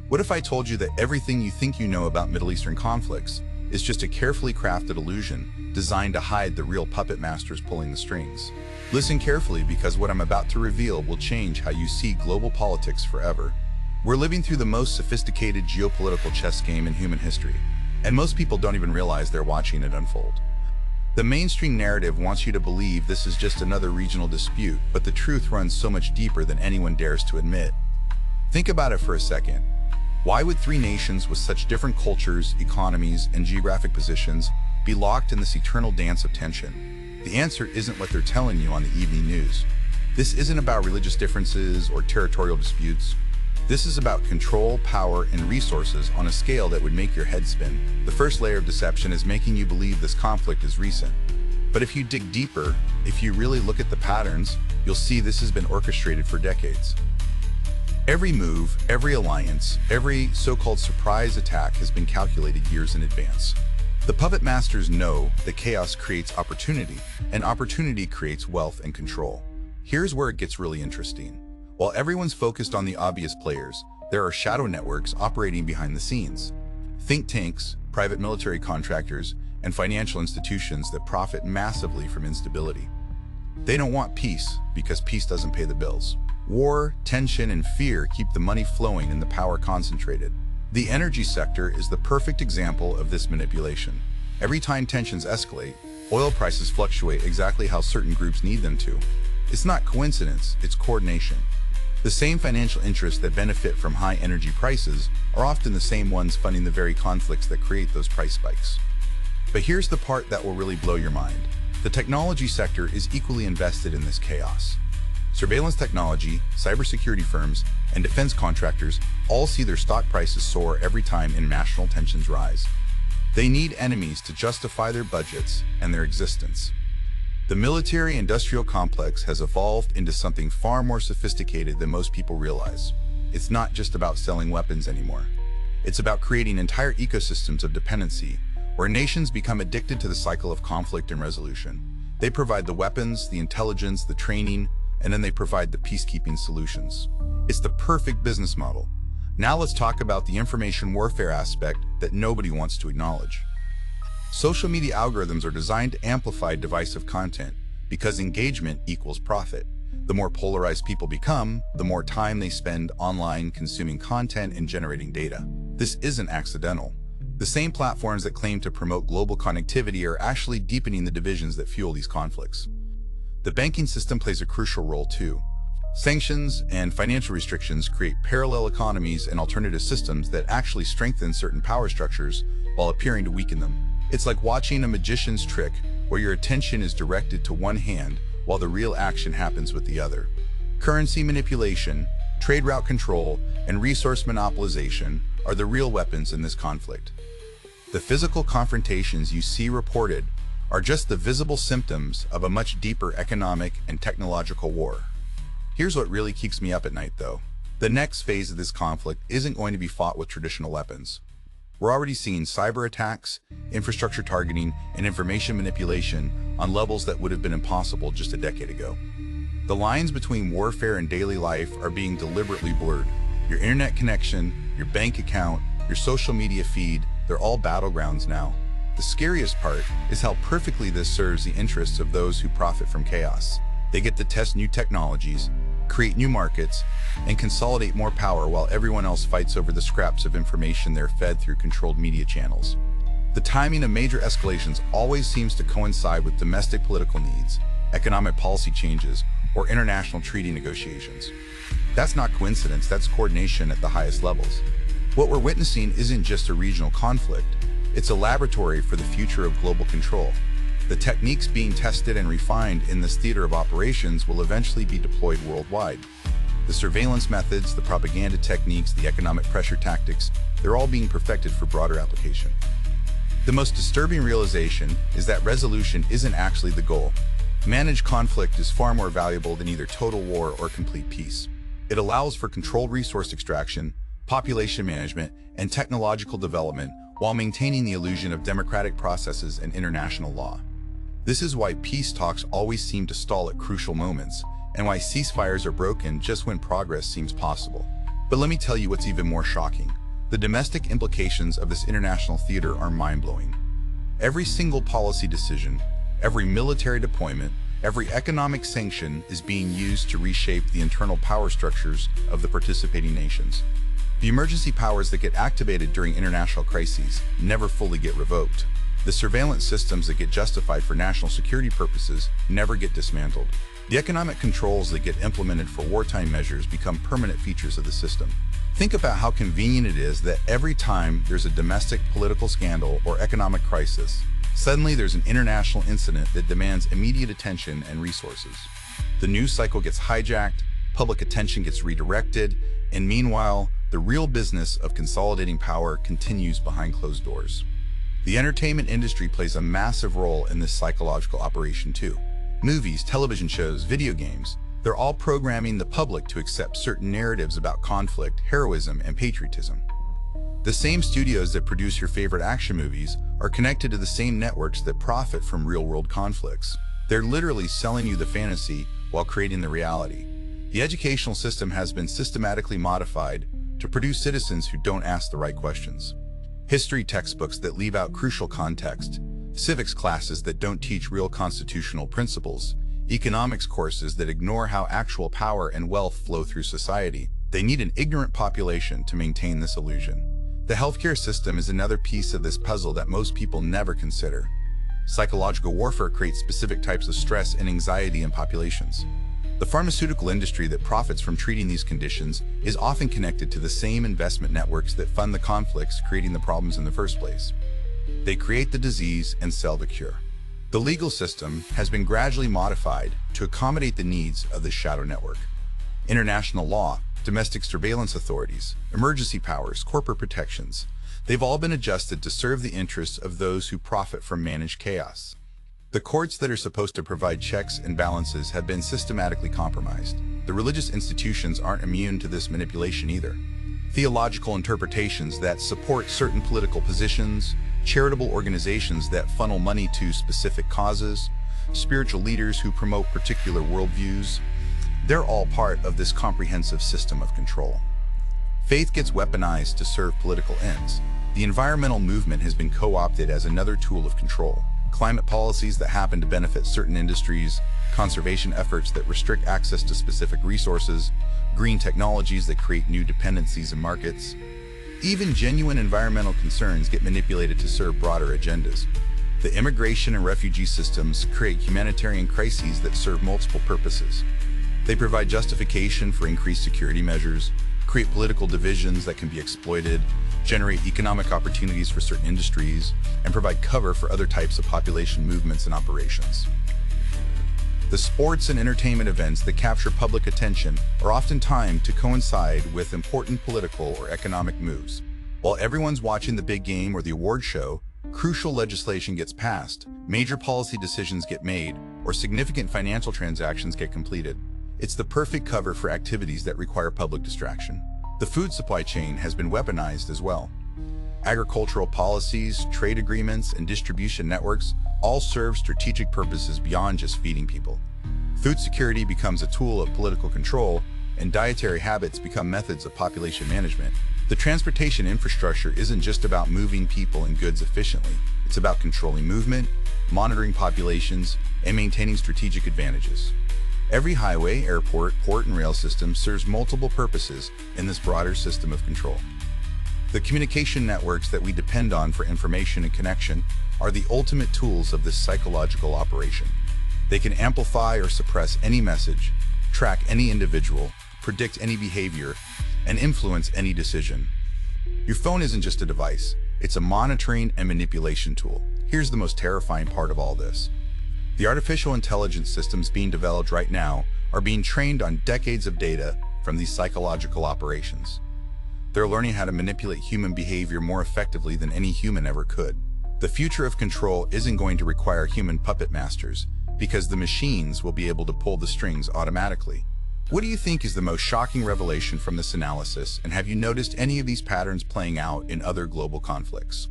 What if I told you that everything you think you know about Middle Eastern conflicts is just a carefully crafted illusion designed to hide the real puppet masters pulling the strings? Listen carefully, because what I'm about to reveal will change how you see global politics forever. We're living through the most sophisticated geopolitical chess game in human history, and most people don't even realize they're watching it unfold. The mainstream narrative wants you to believe this is just another regional dispute, but the truth runs so much deeper than anyone dares to admit. Think about it for a second. Why would three nations with such different cultures, economies, and geographic positions be locked in this eternal dance of tension? The answer isn't what they're telling you on the evening news. This isn't about religious differences or territorial disputes. This is about control, power, and resources on a scale that would make your head spin. The first layer of deception is making you believe this conflict is recent. But if you dig deeper, if you really look at the patterns, you'll see this has been orchestrated for decades. Every move, every alliance, every so-called surprise attack has been calculated years in advance. The puppet masters know that chaos creates opportunity, and opportunity creates wealth and control. Here's where it gets really interesting. While everyone's focused on the obvious players, there are shadow networks operating behind the scenes. Think tanks, private military contractors, and financial institutions that profit massively from instability. They don't want peace because peace doesn't pay the bills. War, tension, and fear keep the money flowing and the power concentrated. The energy sector is the perfect example of this manipulation. Every time tensions escalate, oil prices fluctuate exactly how certain groups need them to. It's not coincidence, it's coordination. The same financial interests that benefit from high energy prices are often the same ones funding the very conflicts that create those price spikes. But here's the part that will really blow your mind. The technology sector is equally invested in this chaos. Surveillance technology, cybersecurity firms, and defense contractors all see their stock prices soar every time international tensions rise. They need enemies to justify their budgets and their existence. The military-industrial complex has evolved into something far more sophisticated than most people realize. It's not just about selling weapons anymore. It's about creating entire ecosystems of dependency, where nations become addicted to the cycle of conflict and resolution. They provide the weapons, the intelligence, the training, and then they provide the peacekeeping solutions. It's the perfect business model. Now let's talk about the information warfare aspect that nobody wants to acknowledge. Social media algorithms are designed to amplify divisive content because engagement equals profit. The more polarized people become, the more time they spend online consuming content and generating data. This isn't accidental. The same platforms that claim to promote global connectivity are actually deepening the divisions that fuel these conflicts. The banking system plays a crucial role too. Sanctions and financial restrictions create parallel economies and alternative systems that actually strengthen certain power structures while appearing to weaken them. It's like watching a magician's trick where your attention is directed to one hand while the real action happens with the other. Currency manipulation, trade route control, and resource monopolization are the real weapons in this conflict. The physical confrontations you see reported are just the visible symptoms of a much deeper economic and technological war. Here's what really keeps me up at night, though. The next phase of this conflict isn't going to be fought with traditional weapons. We're already seeing cyber attacks, infrastructure targeting, and information manipulation on levels that would have been impossible just a decade ago. The lines between warfare and daily life are being deliberately blurred. Your internet connection, your bank account, your social media feed, they're all battlegrounds now. The scariest part is how perfectly this serves the interests of those who profit from chaos. They get to test new technologies, create new markets, and consolidate more power while everyone else fights over the scraps of information they're fed through controlled media channels. The timing of major escalations always seems to coincide with domestic political needs, economic policy changes, or international treaty negotiations. That's not coincidence, that's coordination at the highest levels. What we're witnessing isn't just a regional conflict, it's a laboratory for the future of global control. The techniques being tested and refined in this theater of operations will eventually be deployed worldwide. The surveillance methods, the propaganda techniques, the economic pressure tactics, they're all being perfected for broader application. The most disturbing realization is that resolution isn't actually the goal. Managed conflict is far more valuable than either total war or complete peace. It allows for controlled resource extraction, population management, and technological development while maintaining the illusion of democratic processes and international law. This is why peace talks always seem to stall at crucial moments, and why ceasefires are broken just when progress seems possible. But let me tell you what's even more shocking. The domestic implications of this international theater are mind-blowing. Every single policy decision, every military deployment, every economic sanction is being used to reshape the internal power structures of the participating nations. The emergency powers that get activated during international crises never fully get revoked. The surveillance systems that get justified for national security purposes never get dismantled. The economic controls that get implemented for wartime measures become permanent features of the system. Think about how convenient it is that every time there's a domestic political scandal or economic crisis, suddenly there's an international incident that demands immediate attention and resources. The news cycle gets hijacked, public attention gets redirected, and meanwhile, the real business of consolidating power continues behind closed doors. The entertainment industry plays a massive role in this psychological operation too. Movies, television shows, video games, they're all programming the public to accept certain narratives about conflict, heroism, and patriotism. The same studios that produce your favorite action movies are connected to the same networks that profit from real-world conflicts. They're literally selling you the fantasy while creating the reality. The educational system has been systematically modified to produce citizens who don't ask the right questions. History textbooks that leave out crucial context, civics classes that don't teach real constitutional principles, economics courses that ignore how actual power and wealth flow through society. They need an ignorant population to maintain this illusion. The healthcare system is another piece of this puzzle that most people never consider. Psychological warfare creates specific types of stress and anxiety in populations. The pharmaceutical industry that profits from treating these conditions is often connected to the same investment networks that fund the conflicts creating the problems in the first place. They create the disease and sell the cure. The legal system has been gradually modified to accommodate the needs of this shadow network. International law, domestic surveillance authorities, emergency powers, corporate protections, they've all been adjusted to serve the interests of those who profit from managed chaos. The courts that are supposed to provide checks and balances have been systematically compromised. The religious institutions aren't immune to this manipulation either. Theological interpretations that support certain political positions, charitable organizations that funnel money to specific causes, spiritual leaders who promote particular worldviews, they're all part of this comprehensive system of control. Faith gets weaponized to serve political ends. The environmental movement has been co-opted as another tool of control. Climate policies that happen to benefit certain industries, conservation efforts that restrict access to specific resources, green technologies that create new dependencies and markets. Even genuine environmental concerns get manipulated to serve broader agendas. The immigration and refugee systems create humanitarian crises that serve multiple purposes. They provide justification for increased security measures, create political divisions that can be exploited, generate economic opportunities for certain industries, and provide cover for other types of population movements and operations. The sports and entertainment events that capture public attention are often timed to coincide with important political or economic moves. While everyone's watching the big game or the award show, crucial legislation gets passed, major policy decisions get made, or significant financial transactions get completed. It's the perfect cover for activities that require public distraction. The food supply chain has been weaponized as well. Agricultural policies, trade agreements, and distribution networks all serve strategic purposes beyond just feeding people. Food security becomes a tool of political control, and dietary habits become methods of population management. The transportation infrastructure isn't just about moving people and goods efficiently. It's about controlling movement, monitoring populations, and maintaining strategic advantages. Every highway, airport, port, and rail system serves multiple purposes in this broader system of control. The communication networks that we depend on for information and connection are the ultimate tools of this psychological operation. They can amplify or suppress any message, track any individual, predict any behavior, and influence any decision. Your phone isn't just a device, it's a monitoring and manipulation tool. Here's the most terrifying part of all this. The artificial intelligence systems being developed right now are being trained on decades of data from these psychological operations. They're learning how to manipulate human behavior more effectively than any human ever could. The future of control isn't going to require human puppet masters, because the machines will be able to pull the strings automatically. What do you think is the most shocking revelation from this analysis, and have you noticed any of these patterns playing out in other global conflicts?